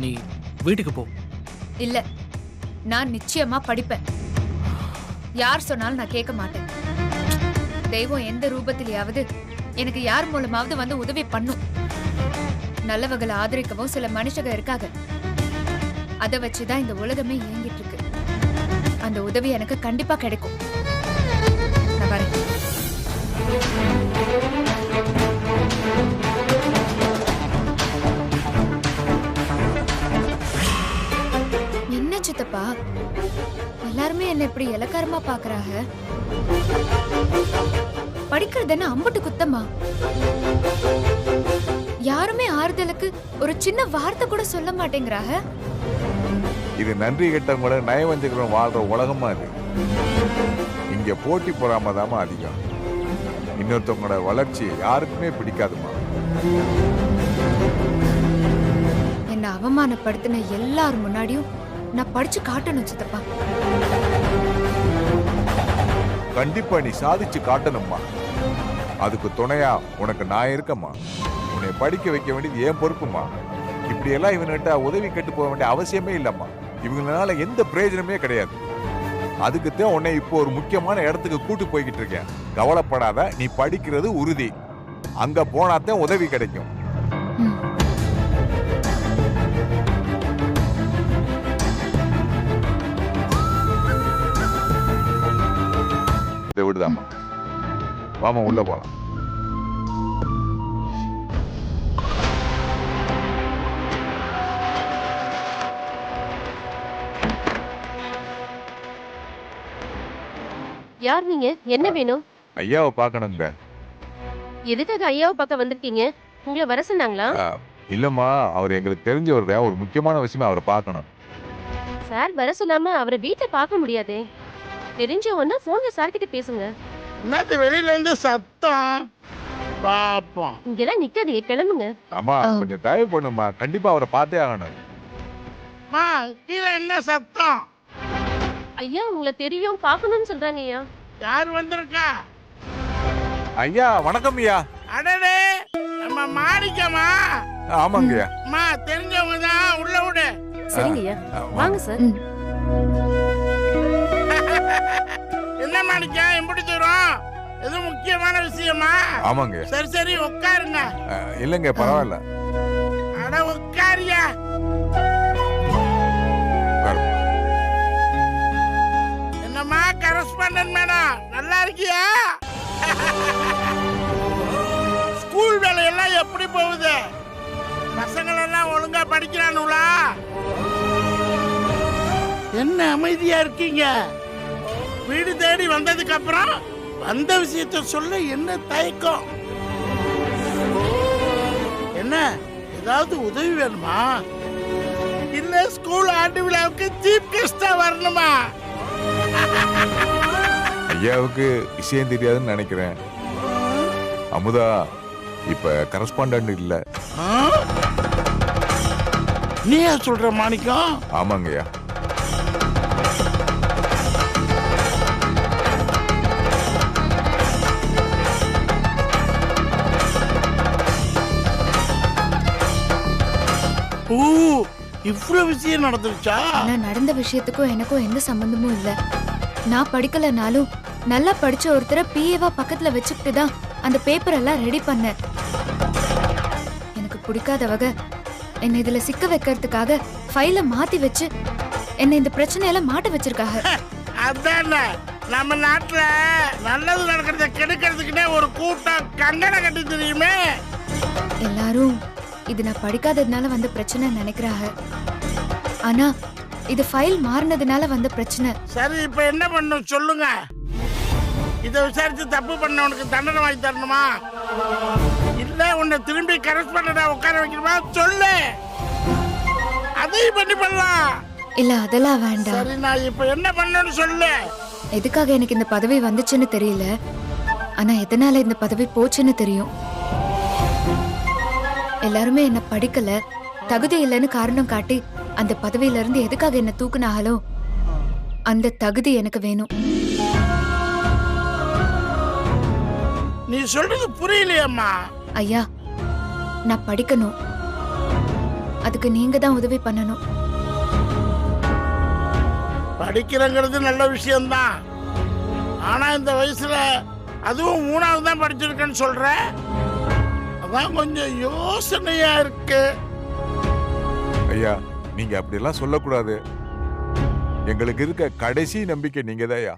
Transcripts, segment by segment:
நீ வீட்டுக்கு போ. இல்ல, நான் நிச்சயமா படிப்பேன். யார் சொன்னாலும் நான் கேட்க மாட்டேன். தெய்வம் எந்த ரூபத்திலேயாவது எனக்கு யார் மூலமாவது வந்து உதவி பண்ணும். நல்லவங்களை ஆதரிக்கவும் சில மனுஷங்க இருக்காங்க. அதை வச்சுதான் இந்த உலகமே இயங்கிட்டு இருக்கு. அந்த உதவி எனக்கு கண்டிப்பா கிடைக்கும். நான் வரேன். என்ன சித்தப்பா, எல்லாருமே என்ன இப்படி இலக்காரமா பாக்குறாங்க? படிக்கிறது என்ன அம்புட்டு குத்தமா? யாருமே ஆறுதலுக்கு ஒரு சின்ன வார்த்தை கூட சொல்ல மாட்டேங்கிறாங்க. இது நன்றி கெட்டவங்கள நயவஞ்சகரும் வாழ்ற உலகமா இது. இங்க போட்டி பொறாமதாம அதிகம். இன்னொருத்தவங்களோட வளர்ச்சி யாருக்குமே பிடிக்காதுமா. என்ன அவமானப்படுத்தின எல்லார் முன்னாடியும் நான் படிச்சு காட்டணும் சித்தப்பா. கண்டிப்பா நீ சாதிச்சு காட்டணும்மா. அதுக்கு துணையா உனக்கு நான் இருக்கம்மா. உன்னை படிக்க வைக்க வேண்டியது ஏன் பொறுப்புமா. இப்படி எல்லாம் இவன்கிட்ட உதவி கேட்டு போக வேண்டிய அவசியமே இல்லம்மா. இவங்களால எந்த பிரயோஜனமே கிடையாது. அதுக்குத்தான் உன்னை இப்போ ஒரு முக்கியமான இடத்துக்கு கூட்டு போய்கிட்டு இருக்கேன். கவலைப்படாத, நீ படிக்கிறது உறுதி. அங்க போனாத்தான் உதவி கிடைக்கும். இதை விடுதாமா. வாமா உள்ள போலாம். யார் நீங்க? என்ன வேணும்? ஐயாவை பார்க்கணுங்க. எதுக்காக ஐயாவை பார்க்க வந்திருக்கீங்க? உங்களை வர சொன்னாங்களா? இல்லம்மா, அவர் எங்களுக்கு தெரிஞ்சவர். ஒரு முக்கியமான விஷயமா அவரை பார்க்கணும். சார் வர சொல்லாம அவரை வீட்டை பார்க்க முடியாதே. தெரிஞ்சவன்னா போன்ல சார் கிட்ட பேசுங்க. என்னது வெளியில இருந்து சத்தம்? பாப்போம். இங்கெல்லாம் நிக்காதீங்க, கிளம்புங்க. அம்மா கொஞ்சம் தயவு பண்ணுமா, கண்டிப்பா அவரை பார்த்தே ஆகணும். மா கீழே என்ன சத்தம்? ஐயா உங்களை தெரியும், பார்க்கணும்னு சொல்றாங்க ஐயா. யார் வந்திருக்கா? ஐயா வணக்கம் ஐயா. அடடே, நம்ம மாணிக்கமா? ஆமாங்க ஐயா. அம்மா தெரிஞ்சவங்க தான், உள்ள விடு. சரிங்க ஐயா, வாங்க சார். என்ன மாணிக்கம், எப்படி தூரம்? எது முக்கியமான விஷயமா? ஆமாங்க. சரி சரி உட்காருங்க. இல்லங்க பரவாயில்ல. அட உட்காரியா. என்னம்மா கரஸ்பாண்டன்ட் மேடம், நல்லா இருக்கியா? ஸ்கூல் வேலையெல்லாம் எப்படி போகுது? பசங்களெல்லாம் ஒழுங்கா படிக்கிறானுங்களா? என்ன அமைதியா இருக்கீங்க? வீடு தேடி வந்ததுக்கு அப்புறம் வந்த விஷயத்த சொல்ல என்ன தயக்கம்? என்ன ஏதாவது உதவி வேணுமா? இல்ல ஸ்கூல் ஆண்டு விழாவுக்கு சீஃப் கெஸ்டா வரணுமா? ஐயாவுக்கு விஷயம் தெரியாதுன்னு நினைக்கிறேன். அமுதா இப்ப கரஸ்பாண்டன்ட் இல்ல. நீயா சொல்ற மாணிக்கம்? ஆமாங்க ஐயா. ஓ, இவ்வளவு விஷயம் நடந்துருச்சா? ஆனா நடந்த விஷயத்துக்கும் எனக்கும் எந்த சம்பந்தமும் இல்ல. நான் படிக்கலனாலும் நல்லா படிச்ச ஒருத்தரை பிஏவா பக்கத்துல வச்சுக்கிட்டு தான் அந்த பேப்பர் எல்லாம் ரெடி பண்ணேன். எனக்கு பிடிக்காதவங்க என்னை இதுல சிக்க வைக்கிறதுக்காக ஃபைலை மாத்தி வச்சு என்னை இந்த பிரச்சனையெல்லாம் மாட்ட வச்சிருக்காங்க. அதானே நம்ம நாட்டுல நல்லது நடக்கிறத கெடுக்கிறதுக்குன்னே ஒரு கூட்டம் கங்கணம் கட்டி தெரியுமே. எல்லாரும் இது நான் படிக்காததுனால வந்த பிரச்சனை நினைக்கிறாங்க. ஆனா இது ஃபைல் மாறினதுனால வந்த பிரச்சனை. சரி இப்ப என்ன பண்ணும் சொல்லுங்க. இதை விசாரிச்சு தப்பு பண்ணவனுக்கு தண்டனை வாங்கி தரணுமா, இல்ல உன்னை திரும்பி கரஸ்பாண்டா உட்கார வைக்கணுமா? சொல்லு, அதையும் பண்ணி பண்ணலாம். இல்ல அதெல்லாம் வேண்டாம். சரி நான் இப்ப என்ன பண்ணணும்னு சொல்லு. எதுக்காக எனக்கு இந்த பதவி வந்துச்சுன்னு தெரியல, ஆனா எதனால இந்த பதவி போச்சுன்னு தெரியும். எல்லாருமே என்ன படிக்கல, தகுதி இல்லைன்னு காரணம் காட்டி அந்த பதவியில இருந்து எதுக்காக என்ன தூக்குனாங்களோ அந்த தகுதி எனக்கு வேணும். நீ சொல்றது புரியலையம்மா. ஐயா, நான் படிக்கணும். அதுக்கு நீங்க தான் உதவி பண்ணணும். படிக்கிறங்கிறது நல்ல விஷயம்தான். ஆனா இந்த வயசுல அதுவும் 3வது தான் படிச்சிருக்கேன்னு சொல்ற, அதான் கொஞ்சம் யோசனையா இருக்கு. ஐயா, நீங்க அப்படியெல்லாம் சொல்லக்கூடாது. எங்களுக்கு இருக்க கடைசி நம்பிக்கை நீங்க தான்யா.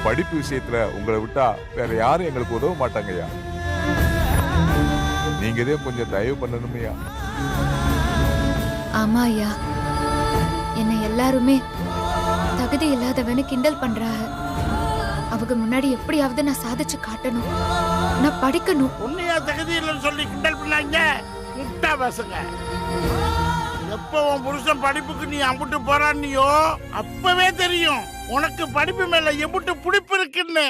படிப்பு விஷயத்துல உங்களை விட்டா வேற யாரும் எங்களுக்கு உதவ மாட்டாங்கய்யா. நீங்க இதே கொஞ்சம் தயவு பண்ணணுமையா. ஆமா ஐயா, என்னை எல்லாருமே தகுதி இல்லாதவன்னு கிண்டல் பண்றாங்க. அவங்க முன்னாடி எப்படியாவது நான் சாதிச்சு காட்டணும், நான் படிக்கணும். உன்னையா தகுதி இல்லைன்னு சொல்லி கிண்டல் பண்ணாங்க முட்டா பசங்க. எப்போ உன் புருஷன் படிப்புக்கு நீ அம்புட்டு போறான்னியோ அப்பவே தெரியும் உனக்கு படிப்பு மேல எம்புட்டு பிடிப்பு இருக்குன்னு.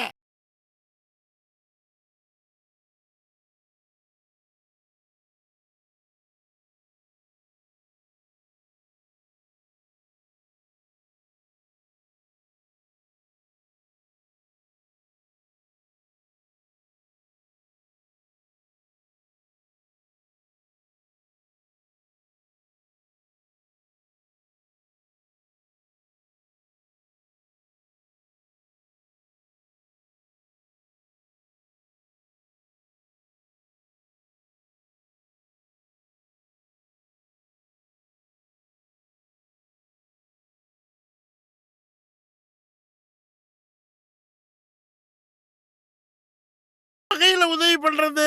வகையில உதவி பண்றது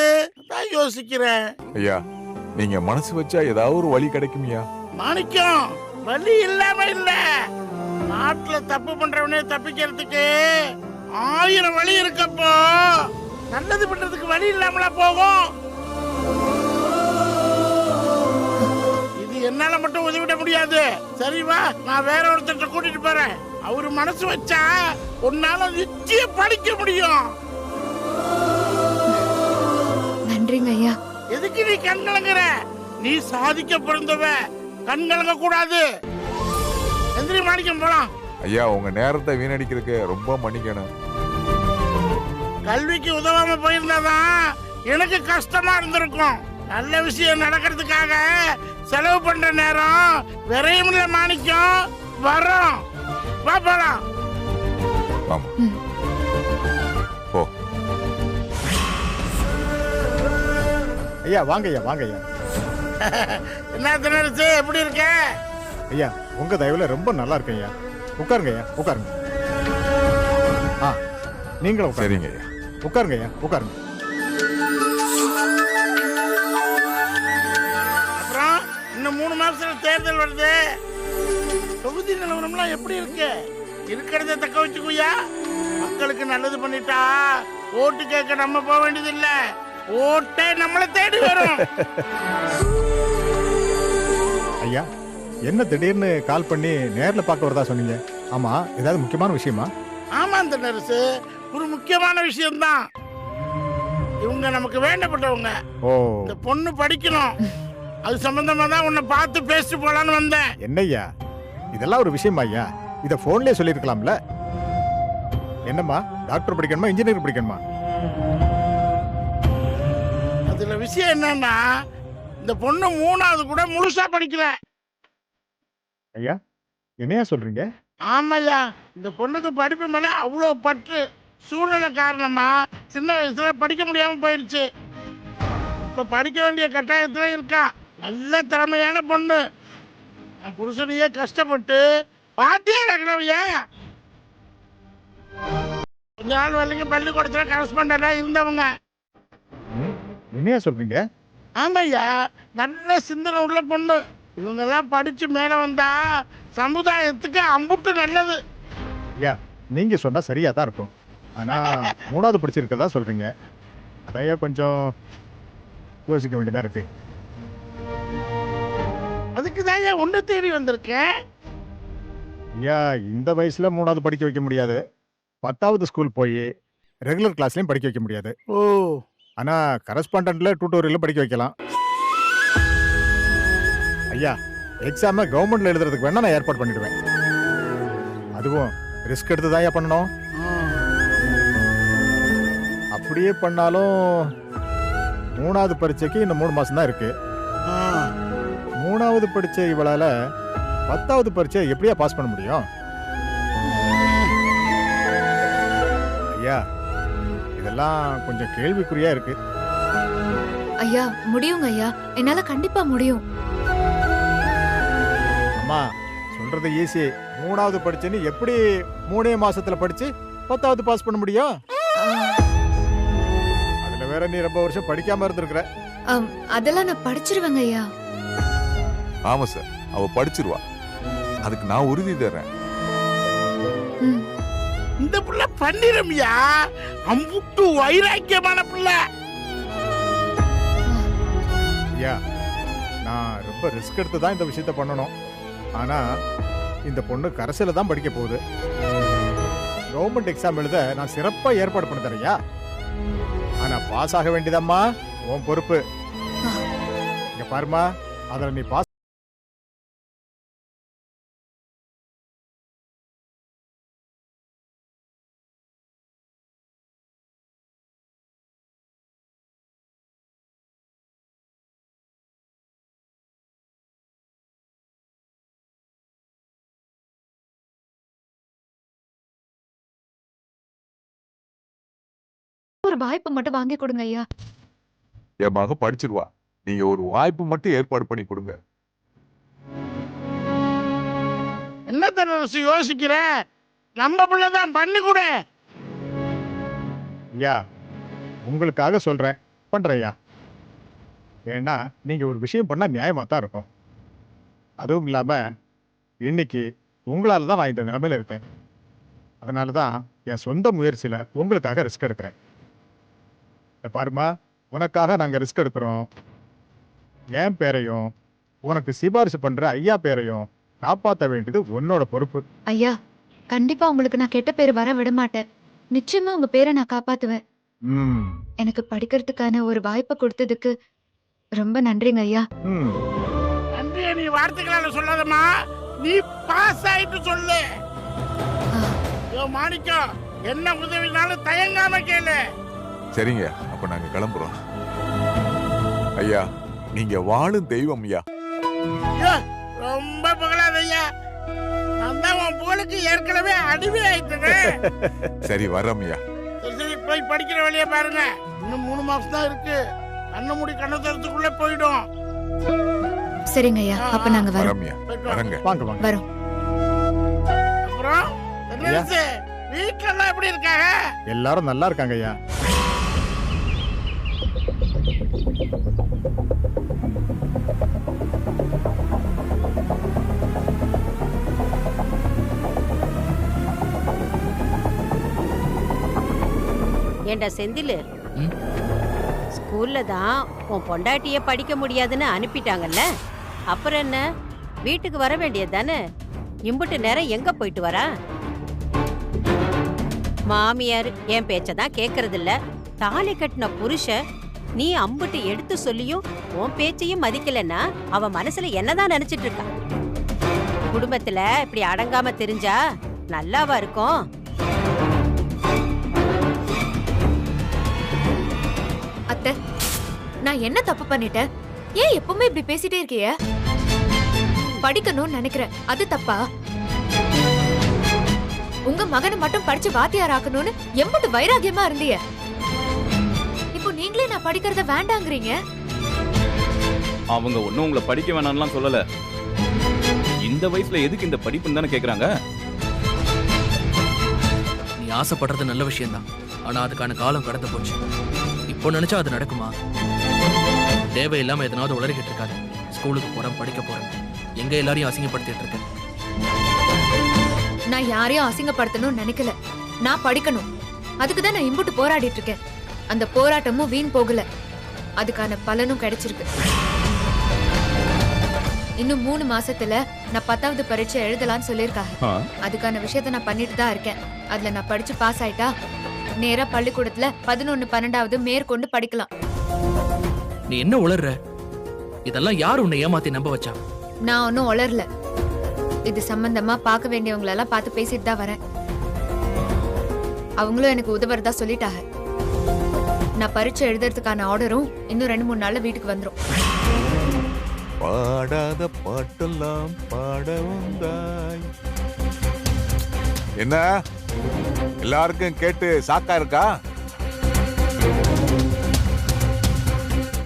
தான் யோசிக்கிறேன். ஐயா, நீங்க மனசு வச்சா ஏதாவது ஒரு வழி கிடைக்குமியா. மாணிக்கம், வழி இல்லாம இல்ல. நாட்டுல தப்பு பண்றவனே தப்பிக்கிறதுக்கு 1000 வழி இருக்கப்போ நல்லது பண்றதுக்கு வழி இல்லாமல போகும். இது என்னால மட்டும் உதவிட முடியாது. சரி வா, நான் வேற ஒருத்தர் கூட்டிட்டு போறேன். அவரு மனசு வச்சா உன்னால நிச்சயம் படிக்க முடியும். நன்றிங்க ஐயா. எதுக்கு நீ கண் கலங்குற? நீ சாதிக்க பிறந்தவ, கண் கலங்க கூடாது. எந்திரி மாணிக்கம், போலாம். ஐயா, உங்க நேரத்தை வீணடிக்கிறதுக்கு ரொம்ப மன்னிக்கணும். கல்விக்கு உதவாம போயிருந்தாதான் எனக்கு கஷ்டமா இருந்திருக்கும். நல்ல விஷயம் நடக்கிறதுக்காக செலவு பண்ற நேரம் விரையும் இல்ல மாணிக்கம். வரோம், வா போலாம். ஆமா, போ. ஐயா வாங்க ஐயா, வாங்க ஐயா. என்ன திணறுச்சு, எப்படி இருக்க? ஐயா உங்க தயவுல ரொம்ப நல்லா இருக்கேன் ஐயா. உட்காருங்க ஐயா, உட்காருங்க. ஆ நீங்களும் உட்காருங்க. சரிங்க ஐயா. உட்காருங்க ஐயா, உட்காருங்க. அப்புறம் இன்னும் 3 மாசத்துல தேர்தல் வருது. தொகுதி நிலவரம்லாம் எப்படி இருக்கு? இருக்கிறத தக்க வச்சுக்குயா. மக்களுக்கு நல்லது பண்ணிட்டா ஓட்டு கேட்க நம்ம போக வேண்டியது இல்ல, ஓட்டே நம்மளை தேடி வரும். ஐயா என்ன திடீர்னு கால் பண்ணி நேர்ல பார்க்க வரதா சொன்னீங்க? ஆமா, ஏதாவது முக்கியமான விஷயமா? ஆமா அந்த நர்சு, ஒரு முக்கியமான விஷயம்தான். இவங்க நமக்கு வேண்டப்பட்டவங்க. ஓ, இந்த பொண்ணு படிக்கணும், அது சம்பந்தமா தான் உன்னை பார்த்து பேசிட்டு போலான்னு வந்தேன். என்னய்யா இதெல்லாம் ஒரு விஷயமா ஐயா? இத போன்லயே சொல்லிருக்கலாம்ல. என்னம்மா, டாக்டர் படிக்கணுமா, இன்ஜினியர் படிக்கணுமா? அதுல விஷயம் என்னன்னா, இந்த பொண்ணு 3வது கூட முழுசா படிக்கல. ஐயா என்னையா சொல்றீங்க? ஆமாய்யா, இந்த பொண்ணுக்கு படிப்பு மேல அவ்வளோ பற்று. சூழ்நிலை காரணமா சின்ன வயசுல படிக்க முடியாம போயிடுச்சு. இப்ப படிக்க வேண்டிய கட்டாயத்துல இருக்கா. நல்ல திறமையான பொண்ணு. என் புருஷனையே கஷ்டப்பட்டு பாத்தியா நடக்கிறவையா. கொஞ்ச நாள் வரைக்கும் பள்ளிக்கூடத்துல கரஸ்பாண்டா இருந்தவங்க. என்னையா சொல்றீங்க? ஆமாய்யா, நல்ல சிந்தனை உள்ள பொண்ணு. இவங்கெல்லாம் படிச்சு மேல வந்தா சமுதாயத்துக்கு அம்புட்டு நல்லது. ஐயா நீங்க சொன்னா சரியா தான் இருக்கும். ஆனா 3வது படிச்சிருக்கதா சொல்றீங்க. அதையா கொஞ்சம் யோசிக்க வேண்டியதா இருக்கு. அதுக்கு தான் ஒண்ணு தேடி வந்திருக்கேன். ஐயா இந்த வயசுல 3வது படிக்க வைக்க முடியாது. 10வது ஸ்கூல் போய் ரெகுலர் கிளாஸ்லயும் படிக்க வைக்க முடியாது. ஓ, ஆனா கரஸ்பாண்டன்ட்ல டியூட்டோரியல்ல படிக்க வைக்கலாம். ஐயா எக்ஸாம கவர்மெண்ட்ல எழுதுறதுக்கு வேணா நான் ஏற்பாடு பண்ணிடுவேன். அதுவும் ரிஸ்க் எடுத்து தான் ஐயா பண்ணணும். அப்படியே பண்ணாலும் 3வது பரீட்சைக்கு இன்னும் 3 மாசம் தான் இருக்கு. 3வது படிச்ச இவளால 10வது பரீட்சை எப்படியா பாஸ் பண்ண முடியும்? ஐயா, இதெல்லாம் கொஞ்சம் கேள்விக்குறியா இருக்கு. ஐயா முடியுங்க ஐயா, என்னால கண்டிப்பா முடியும். அம்மா சொல்றது ஈஸி. 3வது படிச்சேன்னு எப்படி 3 மாசத்துல படிச்சு 10வது பாஸ் பண்ண முடியும்? அதுல வேற நீ ரொம்ப வருஷம் படிக்காம இருந்திருக்கிற. அதெல்லாம் நான் படிச்சிருவேங்க ஐயா. ஆமா சார், அவ படிச்சிருவா. அதுக்கு நான் உறுதி தர்றேன். ம். இந்த பிள்ளை பண்ணிருமியா, அம்புட்டு வைராக்கியமான பிள்ளை. ஐயா, நான் ரொம்ப ரிஸ்க் எடுத்து தான் இந்த விஷயத்த பண்ணணும். ஆனா இந்த பொண்ணு கரசில தான் படிக்க போகுது. கவர்மெண்ட் எக்ஸாம் எழுத நான் சிறப்பா ஏற்பாடு பண்ண தரையா. ஆனா பாஸ் ஆக வேண்டியதம்மா உன் பொறுப்பு. இங்க பாருமா, அதுல நீ பாஸ் ஒரு வாய்ப்பு மட்டும் வாங்கி கொடுங்க ஐயா. என் மக படிச்சிருவா. நீங்க ஒரு வாய்ப்பு மட்டும் ஏற்பாடு பண்ணி கொடுங்க. என்ன தரசு யோசிக்கிற? நம்ம பிள்ளைதான், பண்ணி கொடு. ஐயா, உங்களுக்காக சொல்றேன், பண்றையா. ஏன்னா நீங்க ஒரு விஷயம் பண்ணா நியாயமா தான் இருக்கும். அதுவும் இல்லாம இன்னைக்கு உங்களால தான் நான் இந்த நிலைமையில இருக்கேன். அதனாலதான் என் சொந்த முயற்சியில உங்களுக்காக ரிஸ்க் எடுக்கிறேன். பாருமா, உனக்காக நாங்க ரிஸ்க் எடுக்கிறோம். என் பேரையும் உனக்கு சிபாரிசு பண்ற ஐயா பேரையும் காப்பாற்ற வேண்டியது உன்னோட பொறுப்பு. ஐயா கண்டிப்பா உங்களுக்கு நான் கெட்ட பேர் வர விட மாட்டேன். நிச்சயமா உங்க பேரை நான் காப்பாத்துவேன். ம், எனக்கு படிக்கிறதுக்கான ஒரு வாய்ப்பை கொடுத்ததுக்கு ரொம்ப நன்றிங்க ஐயா. ம். நன்றியை நீ வார்த்தைகளால சொல்லாதம்மா, நீ பாஸ் ஆயிட்டு சொல்லு. யோ மாணிக்கம், என்ன உதவினாலும் தயங்காம கேளு. சரிங்க, அப்ப நாங்க கிளம்புறோம். ஐயா, நீங்க வாழும் தெய்வம் ஐயா. ஐயோ, ரொம்ப புகழாத ஐயா. நான் தான் உன் புகழுக்கு ஏற்கனவே அடிமை ஆயிட்டேன். சரி, வர்றோம் ஐயா. சரி, போய் படிக்கிற வழியை பாருங்க. இன்னும் 3 மாசம் தான் இருக்கு. கண்ண மூடி கண்ண தரத்துக்குள்ள போயிடும். சரிங்க ஐயா, அப்ப நாங்க வரோம். வரோம் ஐயா, வரங்க. வாங்க வாங்க. வரோம். அப்புறம் தென்னரசு, வீட்டுல எல்லாம் எப்படி இருக்காங்க? எல்லாரும் நல்லா இருக்காங்க ஐயா. ஏண்டா செந்திலு, ஸ்கூல்ல தான் உன் பொண்டாட்டிய படிக்க முடியாதுன்னு அனுப்பிட்டாங்கல்ல, அப்புறம் என்ன வீட்டுக்கு வர வேண்டியது தானே? இம்புட்டு நேரம் எங்க போயிட்டு வரா? மாமியார் என் பேச்சதான் கேக்குறது இல்ல. தாலி கட்டின புருஷன் நீ அம்புட்டு எடுத்து சொல்லியும் உன் பேச்சையும் மதிக்கலன்னா அவ மனசுல என்னதான் நினைச்சிட்டு இருக்கா? குடும்பத்துல இப்படி அடங்காம தெரிஞ்சா நல்லாவா இருக்கும்? அத்தை, நான் என்ன தப்பு பண்ணிட்டேன்? ஏன் எப்பவுமே இப்படி பேசிட்டே இருக்கிய? படிக்கணும்னு நினைக்கிறேன், அது தப்பா? உங்க மகனை மட்டும் படிச்சு வாத்தியார் ஆக்கணும்னு எம்பட்டு வைராகியமா இருந்தீங்க. இப்போ நீங்களே நான் படிக்கிறத வேண்டாங்கிறீங்க. அவங்க ஒன்னும் உங்களை படிக்க வேணாம்லாம் சொல்லல. இந்த வயசுல எதுக்கு இந்த படிப்புன்னு தானே கேக்குறாங்க. நீ ஆசைப்படுறது நல்ல விஷயம்தான், ஆனா அதுக்கான காலம் கடந்து போச்சு. இப்போ நினைச்சா அது நடக்குமா? தேவையில்லாம எதனாவது உளறிக்கிட்டு இருக்காது. ஸ்கூலுக்கு போறேன், படிக்க போறேன், எங்க எல்லாரையும் அசிங்கப்படுத்திட்டு இருக்கேன். நான் யாரையும் அசிங்கப்படுத்தணும்னு நினைக்கல. நான் படிக்கணும், அதுக்குதான் நான் இம்புட்டு போராடிட்டு இருக்கேன். அந்த போராட்டமும் வீண் போகல, அதுக்கான பலனும் கிடைச்சிருக்கு. இன்னும் 3 மாசத்துல நான் 10வது பரீட்சை எழுதலாம்னு சொல்லியிருக்காங்க. அதுக்கான விஷயத்த நான் பண்ணிட்டு தான் இருக்கேன். அதுல நான் படிச்சு பாஸ் ஆயிட்டா நேரா பள்ளிக்கூடத்துல 11, 12வது மேற்கொண்டு படிக்கலாம். நீ என்ன உளர்ற? இதெல்லாம் யார் உன்னை ஏமாத்தி நம்ப வச்சா? நான் ஒன்னும் உளரல. இது சம்பந்தமா பார்க்க வேண்டியவங்களெல்லாம் பார்த்து பேசிட்டு தான் வரேன். அவங்களும் எனக்கு உதவுறதா சொல்லிட்டாங்க. நான் பரீட்சை எழுதுறதுக்கான ஆர்டரும் இன்னும் 2-3 நாள்ல வீட்டுக்கு வந்துரும். பாட பாடாத பாட்டெல்லாம் பாட வந்தாய். என்ன எல்லாருக்கும் கேட்டு சாக்கா இருக்கா?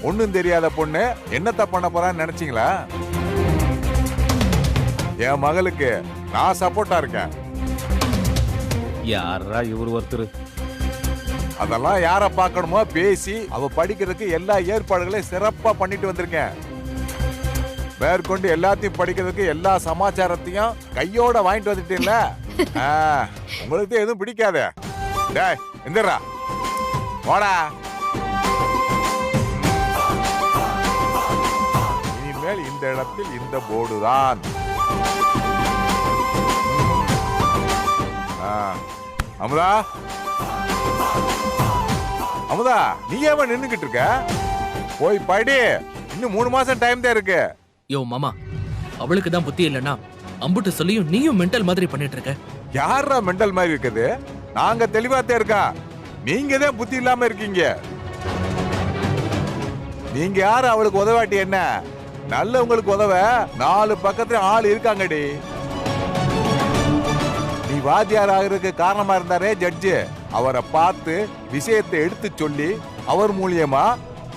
ஒண்ணும் தெரியாத பொண்ணு என்னத்த பண்ண போறான்னு நினைச்சீங்களா? என் மகளுக்கு நான் சப்போர்ட்டா இருக்கேன். யாரா இவர் ஒருத்தர்? அதெல்லாம் யார பார்க்கணுமோ பேசி அவ படிக்கிறதுக்கு எல்லா ஏற்பாடுகளையும் சிறப்பா பண்ணிட்டு வந்திருக்கேன். மேற்கொண்டு எல்லாத்தையும் படிக்கிறதுக்கு எல்லா சமாச்சாரத்தையும் கையோட வாங்கிட்டு வந்துட்டீங்கள. உங்களுக்கு எதுவும் பிடிக்காத. டேய் எந்திரா போடா. இனிமேல் இந்த இடத்தில் இந்த போர்டு தான். அமுதா அமுதா நீ ஏன் நின்னுகிட்டு இருக்க? போய் படி. இன்னும் 3 மாசம் டைம் தான் இருக்கு. யோ மாமா, அவளுக்கு தான் புத்தி இல்லைன்னா அம்புட்டு சொல்லியும் நீயும் மென்டல் மாதிரி பண்ணிட்டு இருக்க. யாரா மெண்டல் மாதிரி இருக்குது? நாங்க தெளிவாத்தே இருக்கா. நீங்க தான் புத்தி இல்லாம இருக்கீங்க. நீங்க யாரு அவளுக்கு உதவாட்டி என்ன? நல்ல உங்களுக்கு உதவ 4 பக்கத்துல ஆள் இருக்காங்கடி. நீ வாத்தியார் ஆகிறதுக்கு காரணமா இருந்தாரே ஜட்ஜு, அவரை பார்த்து விஷயத்தை எடுத்து சொல்லி அவர் மூலியமா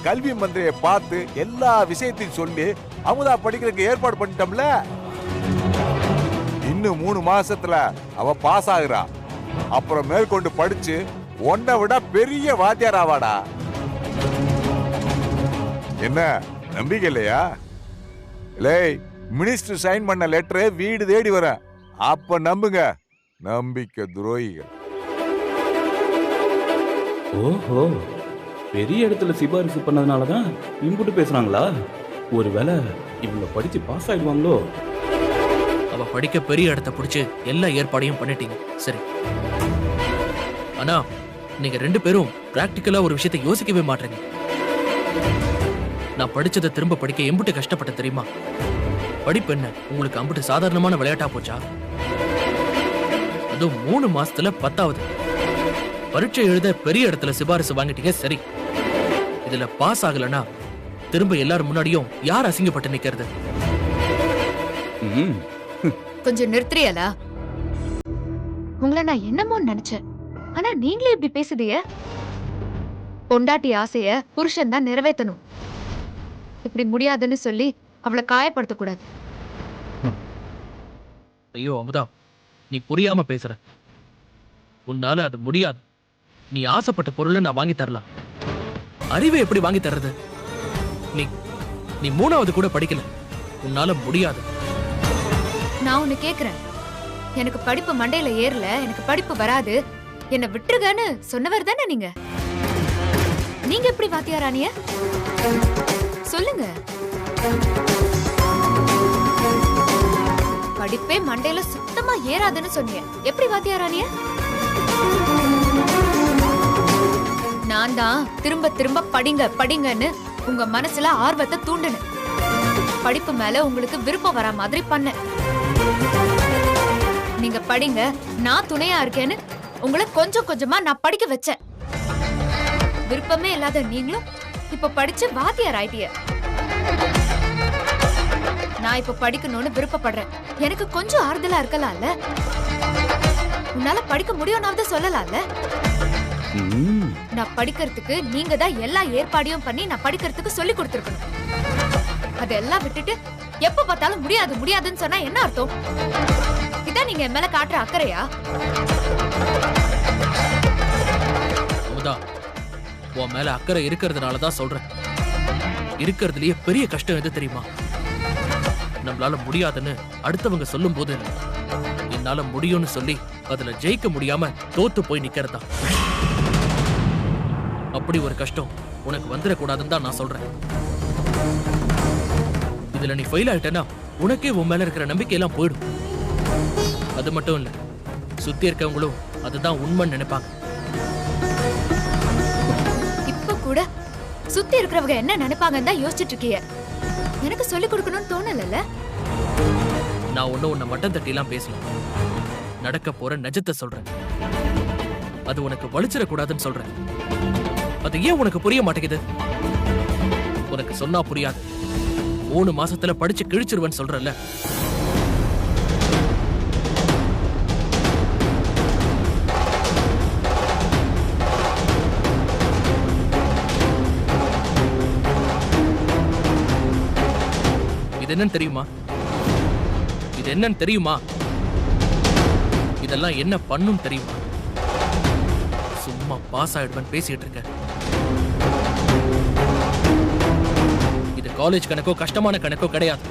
கல்வி மந்திரியை பார்த்து எல்லா விஷயத்தையும் சொல்லி அமுதா படிக்கிறதுக்கு ஏற்பாடு பண்ணிட்டோம்ல. இன்னும் 3 மாசத்துல அவ பாஸ் ஆகுறா. அப்புறம் மேற்கொண்டு படிச்சு ஒன்ன விட பெரிய வாத்தியார் ஆவாடா. என்ன நம்பிக்கை இல்லையா? இல்லை, மினிஸ்டர் சைன் பண்ண லெட்டர் வீடு தேடி வர. அப்ப நம்புங்க, நம்பிக்கை துரோகிகள். ஓஹோ, பெரிய இடத்துல சிபாரிசு பண்ணதுனாலதான் இம்புட்டு பேசுறாங்களா? ஒருவேளை இவங்க படிச்சு பாஸ் ஆயிடுவாங்களோ? அவ படிக்க பெரிய இடத்த பிடிச்சு எல்லா ஏற்பாடையும் பண்ணிட்டீங்க, சரி. ஆனா நீங்க 2 பேரும் பிராக்டிக்கலா ஒரு விஷயத்தை யோசிக்கவே மாட்டீங்க. நான் படிச்சதை திரும்ப படிக்க எம்புட்டு கஷ்டப்பட்ட தெரியுமா? படிப்பு என்ன உங்களுக்கு அம்புட்டு சாதாரணமான விளையாட்டா போச்சா? அதுவும் 3 மாசத்துல 10வது பரீட்சை எழுத பெரிய இடத்துல சிபாரிசு வாங்கிட்டீங்க, சரி. இதுல பாஸ் ஆகலனா திரும்ப எல்லாரும் முன்னாடியும் யார் அசிங்கப்பட்டு நிக்கிறது? கொஞ்சம் நிறுத்துறியலா? உங்களை நான் என்னமோ நினைச்சேன், ஆனா நீங்களே இப்படி பேசுதிய. பொண்டாட்டி ஆசைய புருஷன் தான் நிறைவேற்றணும். இப்படி முடியாதுன்னு சொல்லி அவளை காயப்படுத்த கூடாது. ஐயோ அமுதா, நீ புரியாம பேசுற. உன்னால அது முடியாது. நீ ஆசைப்பட்ட பொருளை நான் வாங்கி தரலாம். அறிவை எப்படி வாங்கி தர்றது? நீ நீ 3வது கூட படிக்கல. உன்னால முடியாது. நான் ஒண்ணு கேக்குறேன். எனக்கு படிப்பு மண்டையில ஏறல, எனக்கு படிப்பு வராது, என்ன விட்டுருகன்னு சொன்னவர் தானே நீங்க. நீங்க எப்படி வாத்தியாரானிய சொல்லுங்க. படிப்பே மண்டையில சுத்தமா ஏறாதுன்னு சொன்னீங்க, எப்படி வாத்தியாரானிய? நான் தான் திரும்ப திரும்ப படிங்க படிங்கன்னு உங்க மனசுல ஆர்வத்தை தூண்டுனேன். படிப்பு மேல உங்களுக்கு விருப்பம் வர மாதிரி பண்ண. நீங்க படிங்க, நான் துணையா இருக்கேன்னு உங்களை கொஞ்சம் கொஞ்சமா நான் படிக்க வச்சேன். விருப்பமே இல்லாத நீங்களும் இப்ப படிச்சு வாத்தியார் ஆயிட்டிய. நான் இப்ப படிக்கணும்னு விருப்பப்படுறேன். எனக்கு கொஞ்சம் ஆறுதலா இருக்கலாம்ல? உன்னால படிக்க முடியும்னாவது சொல்லலாம்ல? நான் படிக்கிறதுக்கு நீங்க தான் எல்லா ஏற்பாடையும் பண்ணி நான் படிக்கிறதுக்கு சொல்லி கொடுத்துருக்கணும். அதெல்லாம் விட்டுட்டு எப்ப பார்த்தாலும் முடியாது முடியாதுன்னு சொன்னா என்ன அர்த்தம்? இதான் நீங்க என் மேல காட்டுற அக்கறையா? அமுதா, உன் மேல அக்கறை இருக்கிறதுனாலதான் சொல்றேன். இருக்கிறதுலயே பெரிய கஷ்டம் எது தெரியுமா? நம்மளால முடியாதுன்னு அடுத்தவங்க சொல்லும் போது என்னால முடியும்னு சொல்லி அதுல ஜெயிக்க முடியாம தோத்து போய் நிக்கிறதா. அப்படி ஒரு கஷ்டம் உனக்கு வந்துடக்கூடாதுன்னு தான் நான் சொல்றேன். இதுல நீ ஃபெயில் ஆயிட்டனா உனக்கே உன் மேல இருக்கிற நம்பிக்கை எல்லாம் போயிடும். அது மட்டும் இல்ல, சுத்தி இருக்கவங்களும் அதுதான் உண்மைன்னு நினைப்பாங்க. இப்ப கூட சுத்தி இருக்கிறவங்க என்ன நினைப்பாங்கன்னு தான் யோசிச்சுட்டு இருக்கீங்க. எனக்கு சொல்லி கொடுக்கணும்னு தோணல. நான் ஒன்னும் உன்னை மட்டம் தட்டி எல்லாம் பேசல. நடக்க போற நிஜத்தை சொல்றேன். அது உனக்கு வலிச்சிடக்கூடாதுன்னு சொல்றேன். அது ஏன் உனக்கு புரிய மாட்டேங்குது? உனக்கு சொன்னா புரியாது. 3 மாசத்துல படிச்சு கிழிச்சிருவேன்னு சொல்றல. இது என்னன்னு தெரியுமா? இது என்னன்னு தெரியுமா? இதெல்லாம் என்ன பண்ணும் தெரியுமா? சும்மா பாஸ் ஆயிடுவேன் பேசிட்டு இருக்க. இது காலேஜ் கணக்கோ கஷ்டமான கணக்கோ கிடையாது.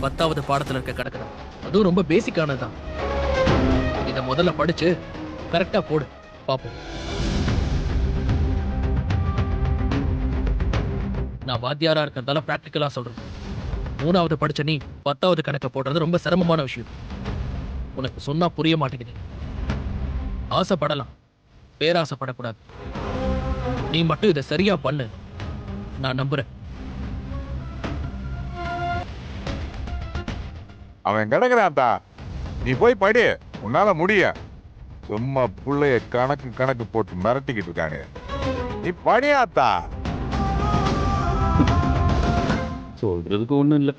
10வது பாடத்துல இருக்க கணக்கு தான். அதுவும் ரொம்ப பேசிக்கானதுதான். இத முதல்ல படிச்சு கரெக்டா போடு பாப்போம். நான் வாத்தியாரா இருக்கிறதால பிராக்டிக்கலா சொல்றேன். 3வது படிச்ச நீ 10வது கணக்க போடுறது ரொம்ப சிரமமான விஷயம். உனக்கு சொன்னா புரிய மாட்டேங்குது. ஆசைப்படலாம், பேராசைப்படக்கூடாது. நீ மட்டும் இதை சரியா பண்ணு, நான் நம்புறேன். அவன் கிடக்குறான்டா, நீ போய் படி, உன்னால முடிய. சும்மா புள்ளைய கணக்கு போட்டு மிரட்டிக்கிட்டு இருக்கானே, நீ படியாத்தா. சொல்றதுக்கு ஒண்ணும் இல்லை.